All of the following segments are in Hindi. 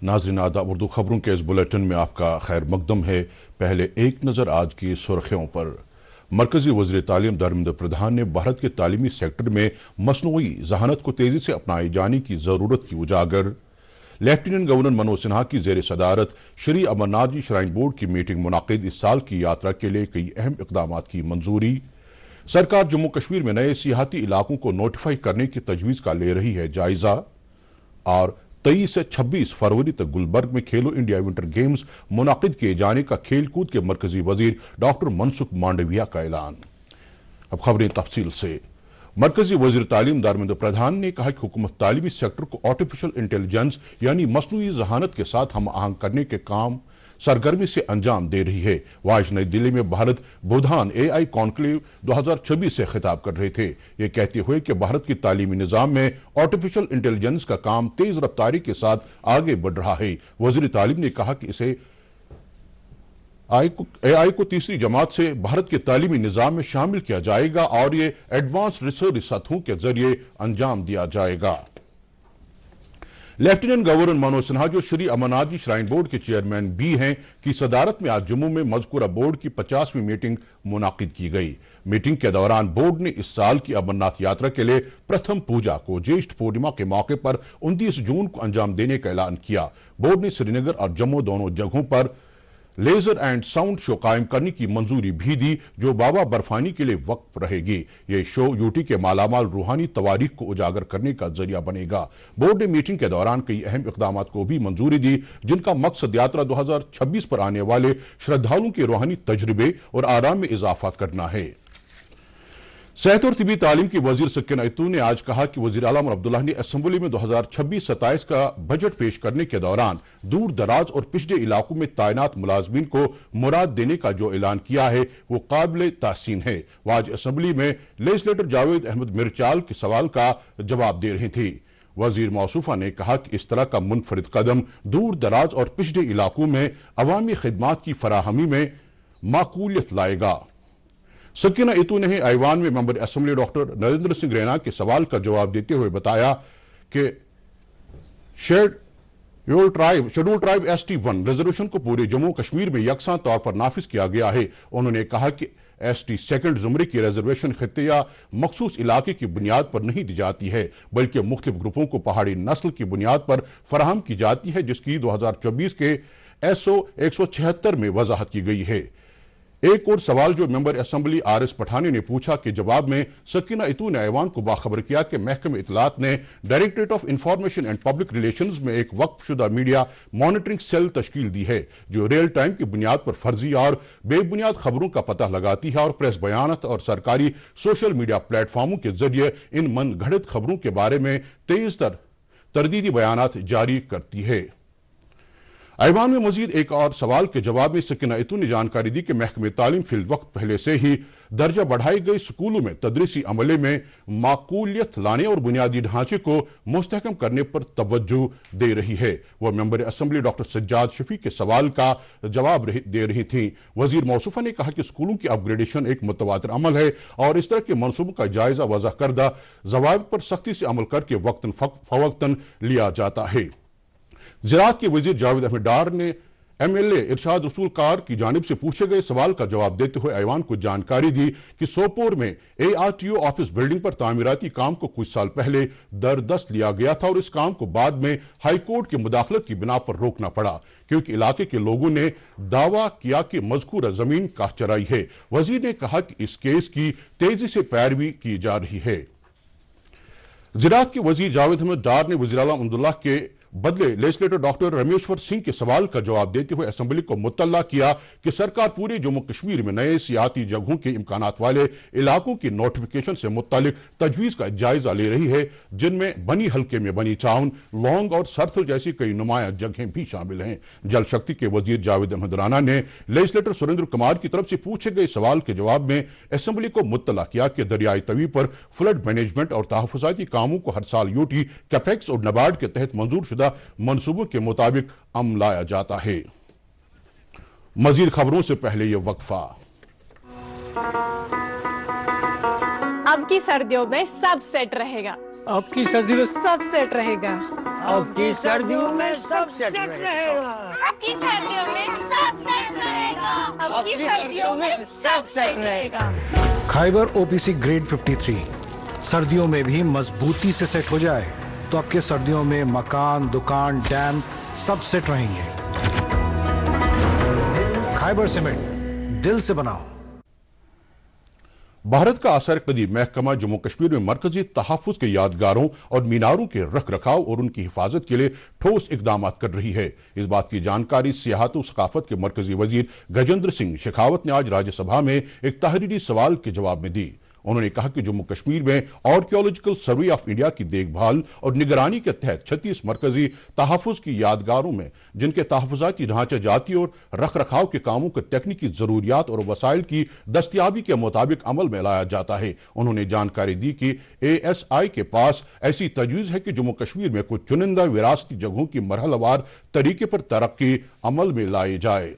नाज़रीन आदाब, उर्दू खबरों के इस बुलेटिन में आपका खैर मकदम है। पहले एक नज़र आज की सुर्खियों पर। मरकजी वज़ीर तालीम धर्मेंद्र प्रधान ने भारत के तालीमी सेक्टर में मसनूई जहानत को तेजी से अपनाए जाने की ज़रूरत की उजागर। लेफ्टिनेंट गवर्नर मनोज सिन्हा की ज़ेर सदारत श्री अमरनाथ जी श्राइन बोर्ड की मीटिंग मुनाकिद, इस साल की यात्रा के लिए कई अहम इक़दाम की मंजूरी। सरकार जम्मू कश्मीर में नए सियाहती इलाकों को नोटिफाई करने की तजवीज़ का ले रही है जायजा। और 23 से 26 फरवरी तक गुलबर्ग में खेलो इंडिया विंटर गेम्स मुनाकिद किए जाने का खेल कूद के मरकजी वजीर डॉक्टर मनसुख मांडविया का ऐलान। अब खबरें तफसील से। मरकजी वजीर तालीम धर्मेंद्र प्रधान ने कहा कि हुकूमत तालीमी सेक्टर को आर्टिफिशियल इंटेलिजेंस यानी मसनूई जहानत के साथ हम आहंग करने के काम सरगर्मी से अंजाम दे रही है। वह आज नई दिल्ली में भारत भूटान AI कॉन्क्लेव 2026 से खिताब कर रहे थे, ये कहते हुए कि भारत की तालीमी निज़ाम में आर्टिफिशियल इंटेलिजेंस का काम तेज रफ्तारी के साथ आगे बढ़ रहा है। वज़ीर तालीम ने कहा कि इसे AI को तीसरी जमात से भारत के तालीमी निज़ाम में शामिल किया जाएगा और ये एडवांस रिसर्च सतहों के जरिए अंजाम दिया जाएगा। लेफ्टिनेंट गवर्नर मनोज सिन्हा, जो श्री अमरनाथ जी श्राइन बोर्ड के चेयरमैन भी हैं, की सदारत में आज जम्मू में मज़कूरा बोर्ड की 50वीं मीटिंग मुनाकिद की गई। मीटिंग के दौरान बोर्ड ने इस साल की अमरनाथ यात्रा के लिए प्रथम पूजा को ज्येष्ठ पूर्णिमा के मौके पर 29 जून को अंजाम देने का ऐलान किया। बोर्ड ने श्रीनगर और जम्मू दोनों जगहों पर लेजर एंड साउंड शो कायम करने की मंजूरी भी दी, जो बाबा बर्फानी के लिए वक्फ रहेगी। यह शो यूटी के मालामाल रूहानी तवारीख को उजागर करने का जरिया बनेगा। बोर्ड ने मीटिंग के दौरान कई अहम इक़दाम को भी मंजूरी दी, जिनका मकसद यात्रा 2026 पर आने वाले श्रद्धालुओं के रूहानी तजुर्बे और आराम में इजाफा करना है। सेहत और तिबी तालीम की वजीर सकीना इतू ने आज कहा कि वजीर आला अब्दुल्ला ने असेंबली में 2026-27 का बजट पेश करने के दौरान दूर दराज और पिछड़े इलाकों में तैनात मुलाजमीन को मुराद देने का जो ऐलान किया है वो काबिल तहसीन है। वह आज असेंबली में लेजिस्लेटर जावेद अहमद मिर्चाल के सवाल का जवाब दे रही थी। वजीर मौसूफा ने कहा कि इस तरह का मुनफरिद कदम दूर दराज और पिछड़े इलाकों में अवामी खिदमात की फराहमी में माकूलियत लाएगा। सकीना इतू ने ऐवान में member assembly doctor Narendra Singh Raina के सवाल का जवाब देते हुए बताया कि शेड्यूल ट्राइब ST1 रिजर्वेशन को पूरे जम्मू कश्मीर में यकसा तौर पर नाफिज किया गया है। उन्होंने कहा कि ST सेकंड जुमरे की रिजर्वेशन खित्ते या मखसूस इलाके की बुनियाद पर नहीं दी जाती है, बल्कि मुख्तलिफ ग्रुपों को पहाड़ी नस्ल की बुनियाद पर फराहम की जाती है, जिसकी 2024 के SO 176 में वजाहत की गई है। एक और सवाल जो मेंबर असेंबली RS पठानी ने पूछा के जवाब में सकीना इतू ने ऐवान को बाखबर किया कि महकमे इतलात ने directorate of information and public relations में एक वक्फशुदा मीडिया मॉनिटरिंग सेल तश्कील दी है, जो रियल टाइम की बुनियाद पर फर्जी और बेबुनियाद खबरों का पता लगाती है और प्रेस बयानत और सरकारी सोशल मीडिया प्लेटफॉर्मों के जरिए इन मनगढ़ंत खबरों के बारे में तेज तरदीदी बयानात जारी करती है। ऐवान में मजीद एक और सवाल के जवाब में सकीना इतू ने जानकारी दी कि महकमे तालीम फिल वक्त पहले से ही दर्जा बढ़ाए गए स्कूलों में तदरीसी अमले में माकूलियत लाने और बुनियादी ढांचे को मुस्तहकम करने पर तवज्जो दे रही है। वह member assembly doctor Sajjad Shafi के सवाल का जवाब दे रही थी। वजीर मौसूफा ने कहा कि स्कूलों की अपग्रेडेशन एक मुतवातिर अमल है और इस तरह के मनसूबों का जायजा वज़ा करदा ज़वाबित पर सख्ती से अमल करके वक्तन फवक्तन लिया जाता है। ज़राअत के वजीर जावेद अहमद डार ने MLA इरशाद रसूल कार की जानिब से पूछे गए सवाल का जवाब देते हुए ऐवान को जानकारी दी कि सोपोर में ARTO ऑफिस बिल्डिंग पर तामीराती काम को कुछ साल पहले दरदस्त लिया गया था और इस काम को बाद में हाईकोर्ट की मुदाखलत की बिना पर रोकना पड़ा, क्योंकि इलाके के लोगों ने दावा किया कि मज़कूरा जमीन काह चराई है। वजीर ने कहा कि इस केस की तेजी से पैरवी की जा रही है। ज़राअत के वजीर जावेद अहमद डार ने वज़ीर आला अब्दुल्ला के बदले लेजिस्लेटर डॉक्टर रमेश्वर सिंह के सवाल का जवाब देते हुए असेंबली को मुत्तला किया कि सरकार पूरे जम्मू कश्मीर में नए सियाती जगहों के इम्कानात वाले इलाकों की नोटिफिकेशन से मुत्तलिक तजवीज़ का जायजा ले रही है, जिनमें बनी हल्के में बनी चाउन, लौंग और सरथल जैसी कई नुमाया जगहें भी शामिल हैं। जल शक्ति के वजीर जावेद अहमद राना ने लेजिस्लेटर सुरेंद्र कुमार की तरफ से पूछे गए सवाल के जवाब में असेंबली को मुत्तला किया कि दरियाई तवी पर फ्लड मैनेजमेंट और तहफ़्फ़ुज़ाती कामों को हर साल यूटी, कैपेक्स और नाबार्ड के तहत मंजूर शुदा मंसूबों के मुताबिक अमल लाया जाता है। मजीद खबरों से पहले यह वक्फा। अब की सर्दियों में सब सेट रहेगा। आपकी सर्दी में सब सेट रहेगा। आपकी सर्दियों में सब सेट रहेगा। आपकी सर्दियों में सब सेट रहेगा। आपकी सर्दियों में सब सेट रहेगा। खाइबर ओपीसी ग्रेड 53 सर्दियों में भी मजबूती से सेट हो जाए तो आपके सर्दियों में मकान, दुकान, डैम सब सेट रहेंगे। खाइबर सीमेंट, दिल से बनाओ। भारत का आसार कदीम महकमा जम्मू कश्मीर में मरकजी तहफ़्फ़ुज़ के यादगारों और मीनारों के रख रखाव और उनकी हिफाजत के लिए ठोस इकदाम कर रही है। इस बात की जानकारी सियाहत और सकाफत के मरकजी वजीर गजेंद्र सिंह शेखावत ने आज राज्यसभा में एक तहरीरी सवाल के जवाब में दी। उन्होंने कहा कि जम्मू कश्मीर में आर्कियोलॉजिकल सर्वे ऑफ इंडिया की देखभाल और निगरानी के तहत 36 मरकजी तहफ़्फ़ुज़ की यादगारों में जिनके तहफ़्फ़ुज़ाती ढांचा जाती और रख रखाव के कामों को तकनीकी ज़रूरियात और वसाइल की दस्तियाबी के मुताबिक अमल में लाया जाता है। उन्होंने जानकारी दी कि ASI के पास ऐसी तजवीज़ है कि जम्मू कश्मीर में कुछ चुनिंदा विरासती जगहों की मरहलवार तरीके पर तरक्की अमल में लाई जाए।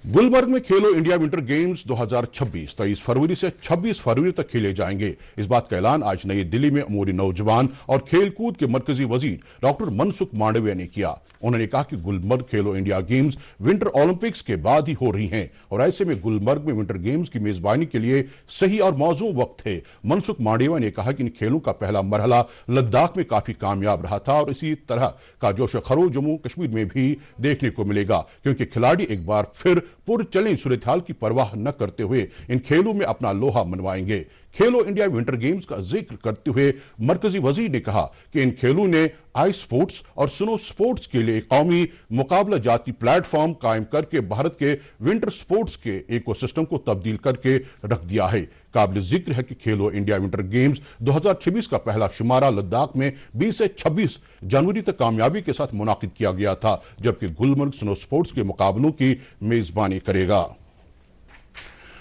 गुलमर्ग में खेलो इंडिया विंटर गेम्स 2026 23 फरवरी से 26 फरवरी तक खेले जाएंगे। इस बात का ऐलान आज नई दिल्ली में अमूरी नौजवान और खेलकूद के मरकजी वजीर डॉक्टर मनसुख मांडविया ने किया। उन्होंने कहा कि गुलमर्ग खेलो इंडिया गेम्स विंटर ओलंपिक्स के बाद ही हो रही हैं और ऐसे में गुलमर्ग में विंटर गेम्स की मेजबानी के लिए सही और मौजूद वक्त है। मनसुख मांडविया ने कहा कि इन खेलों का पहला मरहला लद्दाख में काफी कामयाब रहा था और इसी तरह का जोश खरोश जम्मू कश्मीर में भी देखने को मिलेगा, क्योंकि खिलाड़ी एक बार फिर पुर चलें सूरत हाल की परवाह न करते हुए इन खेलों में अपना लोहा मनवाएंगे। खेलो इंडिया विंटर गेम्स का जिक्र करते हुए मरकजी वजीर ने कहा कि इन खेलों ने आइस स्पोर्ट्स और स्नो स्पोर्ट्स के लिए कौमी मुकाबला जाती प्लेटफॉर्म कायम करके भारत के विंटर स्पोर्ट्स के इकोसिस्टम को तब्दील करके रख दिया है। काबिल जिक्र है कि खेलो इंडिया विंटर गेम्स 2026 का पहला शुमारा लद्दाख में 20 से 26 जनवरी तक कामयाबी के साथ मुनाकिद किया गया था, जबकि गुलमर्ग स्नो स्पोर्ट्स के मुकाबलों की मेजबानी करेगा।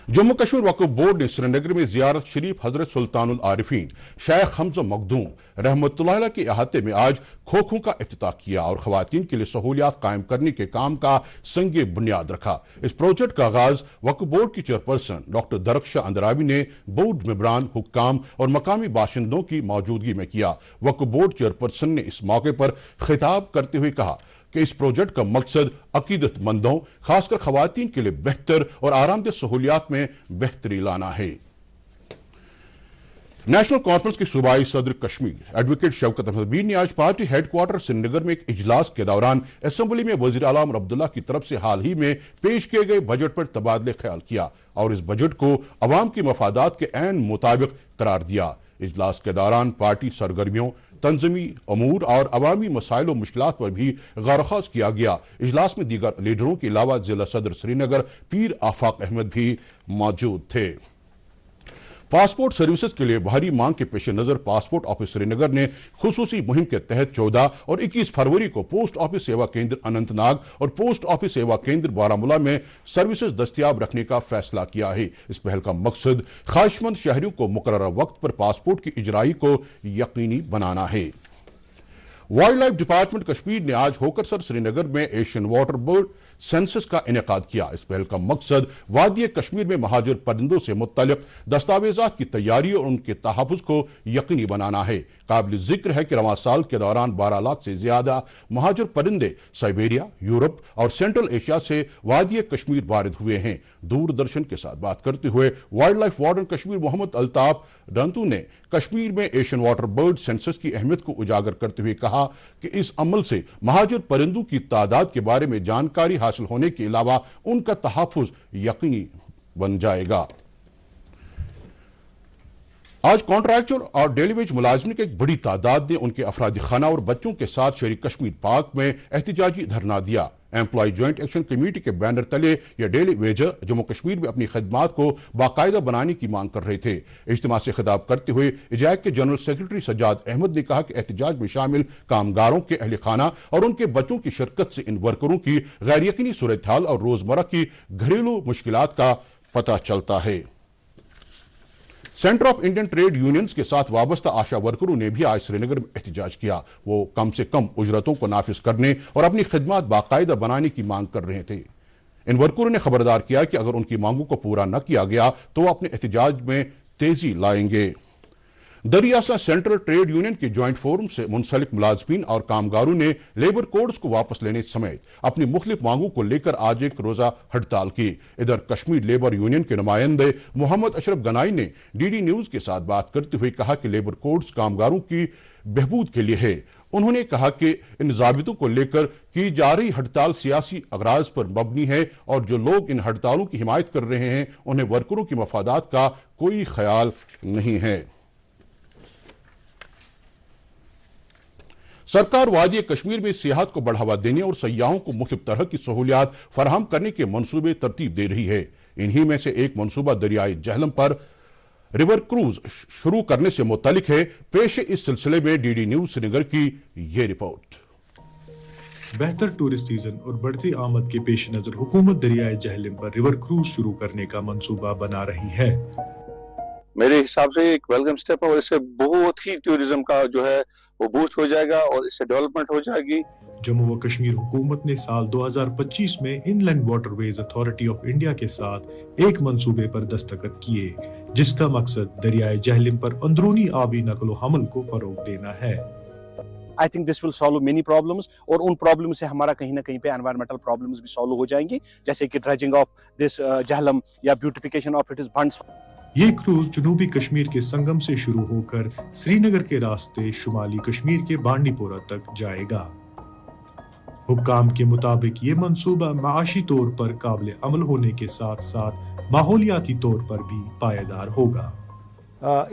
जम्मू कश्मीर वक्फ बोर्ड ने श्रीनगर में जियारत शरीफ हजरत सुल्तानुल आरिफीन शेख हमजा मखदूम रहमतुल्लाह अलैह के अहाते में आज खोखों का इफ्तिताह किया और खवातीन के लिए सहूलियात कायम करने के काम का संगे बुनियाद रखा। इस प्रोजेक्ट का आगाज वक्फ बोर्ड की चेयरपर्सन डॉक्टर दरख्शाह अंदराबी ने बोर्ड मेंबरान, हुक्काम और मकामी बाशिंदों की मौजूदगी में किया। वक्फ बोर्ड चेयरपर्सन ने इस मौके पर खिताब करते हुए कहा कि इस प्रोजेक्ट का मकसद अकीदतमंदों, खासकर खवातीन के लिए बेहतर और आरामदेह सहूलियात में बेहतरी लाना है। नेशनल कॉन्फ्रेंस के सूबाई सदर कश्मीर एडवोकेट शौकत अहमद मीर ने आज पार्टी हेडक्वार्टर श्रीनगर में एक इजलास के दौरान असेंबली में वजीर आला उमर अब्दुल्ला की तरफ से हाल ही में पेश किए गए बजट पर तबादले ख्याल किया और इस बजट को अवाम की मफादात के ऐन मुताबिक करार दिया। इजलास के दौरान पार्टी सरगर्मियों, तंजीमी अमूर और अवामी मसाइल और मुश्किलात पर भी गौर-व-खास किया गया। इजलास में दीगर लीडरों के अलावा जिला सदर श्रीनगर पीर आफाक अहमद भी मौजूद थे। पासपोर्ट सर्विसेज के लिए भारी मांग के पेश नजर पासपोर्ट ऑफिस श्रीनगर ने खुसूसी मुहिम के तहत 14 और 21 फरवरी को पोस्ट ऑफिस सेवा केंद्र अनंतनाग और पोस्ट ऑफिस सेवा केंद्र बारामूला में सर्विसेज दस्तियाब रखने का फैसला किया है। इस पहल का मकसद ख्वाहिशमंद शहरियों को मुकर्रर वक्त पर पासपोर्ट की इजराई को यकीनी बनाना है। वाइल्ड लाइफ डिपार्टमेंट कश्मीर ने आज होकरसर श्रीनगर में एशियन वाटर बर्ड सेंसस का इनेकाद किया। इस पहल का मकसद वादी कश्मीर में महाजर परिंदों से मुत्तलिक दस्तावेजात की तैयारी और उनके तहफ़्फ़ुज़ को यकीनी बनाना है। काबिल जिक्र है कि रवां साल के दौरान 12 लाख से ज्यादा महाजर परिंदे साइबेरिया, यूरोप और सेंट्रल एशिया से वादी कश्मीर वारिद हुए हैं। दूरदर्शन के साथ बात करते हुए wildlife warden Kashmir Mohammad Altaf Rantu ने कश्मीर में एशियन वाटर बर्ड सेंसस की अहमियत को उजागर करते हुए कहा कि इस अमल से महाजर परिंदों की तादाद के बारे में जानकारी हासिल होने के अलावा उनका तहफ़्फ़ुज़ यकीनी बन जाएगा। आज कॉन्ट्रैक्चर और डेली वेज मुलाजिम की एक बड़ी तादाद ने उनके अफरादी खाना और बच्चों के साथ शहरी कश्मीर पार्क में एहतिजाजी धरना दिया। एम्प्लॉय ज्वाइंट एक्शन कमेटी के बैनर तले ये डेली वेजर जम्मू कश्मीर में अपनी खदमात को बाकायदा बनाने की मांग कर रहे थे। इज्तिमा से खिताब करते हुए इजाक के जनरल सेक्रेटरी सज्जाद अहमद ने कहा कि एहतिजाज में शामिल कामगारों के अहल खाना और उनके बच्चों की शिरकत से इन वर्करों की गैर यकीनी सूरत हाल और रोजमर्रा की घरेलू मुश्किलात का पता चलता है। Centre of Indian trade unions के साथ वाबस्ता आशा वर्करों ने भी आज श्रीनगर में एहतिजाज किया। वो कम से कम उजरतों को नाफिज करने और अपनी खिदमात बाकायदा बनाने की मांग कर रहे थे। इन वर्करों ने खबरदार किया कि अगर उनकी मांगों को पूरा न किया गया तो वो अपने एहतिजाज में तेजी लाएंगे। दरियासा सेंट्रल ट्रेड यूनियन के ज्वाइंट फोरम से मुंसलिक मुलाजमीन और कामगारों ने लेबर कोड्स को वापस लेने समेत अपनी मुख्तलिफ मांगों को लेकर आज एक रोजा हड़ताल की। इधर कश्मीर लेबर यूनियन के नुमाइंदे मोहम्मद अशरफ गनाई ने डीडी न्यूज के साथ बात करते हुए कहा कि लेबर कोड्स कामगारों की बेहबूद के लिए है। उन्होंने कहा कि इन ज़ाबितों को लेकर की जा रही हड़ताल सियासी अगराज पर मबनी है और जो लोग इन हड़तालों की हिमायत कर रहे हैं उन्हें वर्करों की मफादात का कोई ख्याल नहीं है। सरकार वादी कश्मीर में सियाहत को बढ़ावा देने और सयाहों को मुख्तलिफ तरह की सहूलियात फराहम करने के मंसूबे तरतीब दे रही है। इन्हीं में से एक मंसूबा दरियाए जहलम पर रिवर क्रूज शुरू करने से मुतल्लिक है। पेश इस सिलसिले में डीडी न्यूज श्रीनगर की ये रिपोर्ट। बेहतर टूरिस्ट सीजन और बढ़ती आमद के पेश नजर हुकूमत दरियाए जहलम पर रिवर क्रूज शुरू करने का मंसूबा बना रही है। मेरे हिसाब से एक वेलकम स्टेप है और इससे बहुत ही टूरिज्म का जो है वो बूस्ट हो जाएगा और इससे डेवलपमेंट हो जाएगी। जम्मू व कश्मीर हुकूमत ने साल 2025 में inland waterways authority of India के साथ एक मंसूबे पर दस्तखत किए, जिसका मकसद दरियाए जहलम पर अंदरूनी आबी नकलो हमल को फरोग देना है। I think this will solve many problems और उन प्रॉब्लम से हमारा कहीं ना कहीं पे एनवायरमेंटल प्रॉब्लम्स भी सॉल्व हो जाएंगी, जैसे कि ड्रेजिंग ऑफ दिस जहलम या ब्यूटिफिकेशन ऑफ इट इज बंड्स। ये क्रूज जनूबी कश्मीर के संगम से शुरू होकर श्रीनगर के रास्ते शुमाली कश्मीर के बांडीपोरा तक जाएगा। हुक्काम के मुताबिक ये मंसूबा माशी तौर पर काबिल अमल होने के साथ साथ माहौलियाती तौर पर भी पायदार होगा।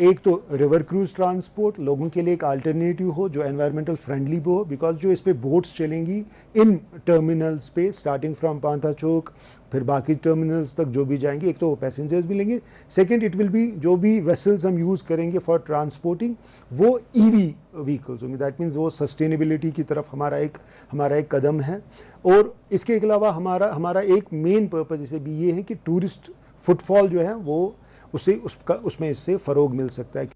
एक तो रिवर क्रूज ट्रांसपोर्ट लोगों के लिए एक अल्टरनेटिव हो जो एनवायरमेंटल फ्रेंडली भी हो, बिकॉज जो इस पे बोट्स चलेंगी इन टर्मिनल्स पे स्टार्टिंग फ्रॉम पांथा चौक फिर बाकी टर्मिनल्स तक जो भी जाएंगे, एक तो वो पैसेंजर्स भी लेंगे, सेकंड इट विल बी जो भी वेसल्स हम यूज़ करेंगे फॉर ट्रांसपोर्टिंग वो ईवी व्हीकल्स होंगे। दैट मीन्स वो सस्टेनेबिलिटी की तरफ हमारा एक कदम है। और इसके अलावा हमारा एक मेन पर्पज़ इसे भी ये है कि टूरिस्ट फुटफॉल जो है वो उसमें इससे फरोग मिल सकता है।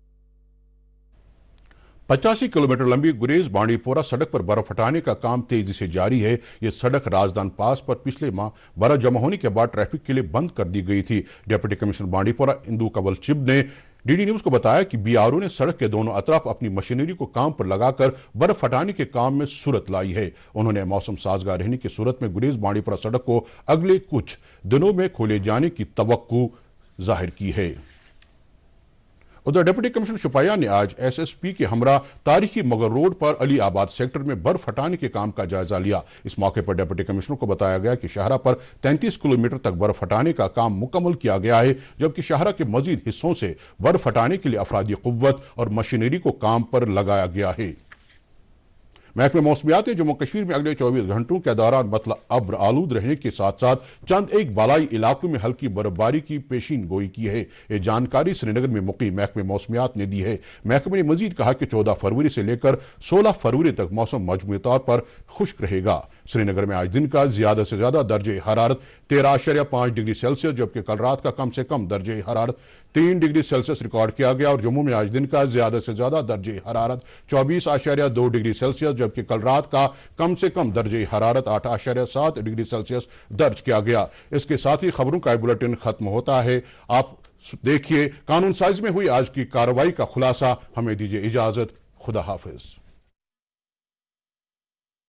85 किलोमीटर लंबी गुरेज बांडीपोरा सड़क पर बर्फ हटाने का काम तेजी से जारी है। यह सड़क राजदान पास पर पिछले माह बर्फ जमा होने के बाद ट्रैफिक के लिए बंद कर दी गई थी। डिप्टी कमिश्नर बांडीपोरा इंदू कंवल चिब ने डीडी न्यूज को बताया कि बीआरओ ने सड़क के दोनों अतराफ अपनी मशीनरी को काम पर लगाकर बर्फ हटाने के काम में सूरत लाई है। उन्होंने मौसम साजगार रहने की सूरत में गुरेज बांडीपोरा सड़क को अगले कुछ दिनों में खोले जाने की तवक्कु जाहिर की है। उधर डिप्टी कमिश्नर शुपाया ने आज एसएसपी के हमरा तारीखी मगर रोड पर अली आबाद सेक्टर में बर्फ हटाने के काम का जायजा लिया। इस मौके पर डिप्टी कमिश्नर को बताया गया कि शाहरा पर 33 किलोमीटर तक बर्फ हटाने का काम मुकम्मल किया गया है, जबकि शाहरा के मजीद हिस्सों से बर्फ हटाने के लिए अफरादी कुव्वत और मशीनरी को काम पर लगाया गया है। महकमे मौसमियात ने जम्मू कश्मीर में अगले 24 घंटों के दौरान मतलब अब्र आलूद रहने के साथ साथ चंद एक बालाई इलाकों में हल्की बर्फबारी की पेशीन गोई की है। ये जानकारी श्रीनगर में मुक़ीम महकमे मौसमियात ने दी है। महकमे ने मजीद कहा कि 14 फरवरी से लेकर 16 फरवरी तक मौसम मजमूई तौर पर खुश्क रहेगा। श्रीनगर में आज दिन का ज्यादा से ज्यादा दर्जे हरारत 13.5 डिग्री सेल्सियस, जबकि कल रात का कम से कम दर्जे हरारत 3 डिग्री सेल्सियस रिकॉर्ड किया गया और जम्मू में आज दिन का ज्यादा से ज्यादा दर्जे हरारत 24.2 डिग्री सेल्सियस, जबकि कल रात का कम से कम दर्जे हरारत 8.7 डिग्री सेल्सियस दर्ज किया गया। इसके साथ ही खबरों का बुलेटिन खत्म होता है। आप देखिए कानून साज में हुई आज की कार्रवाई का खुलासा। हमें दीजिए इजाजत। खुदा हाफिज।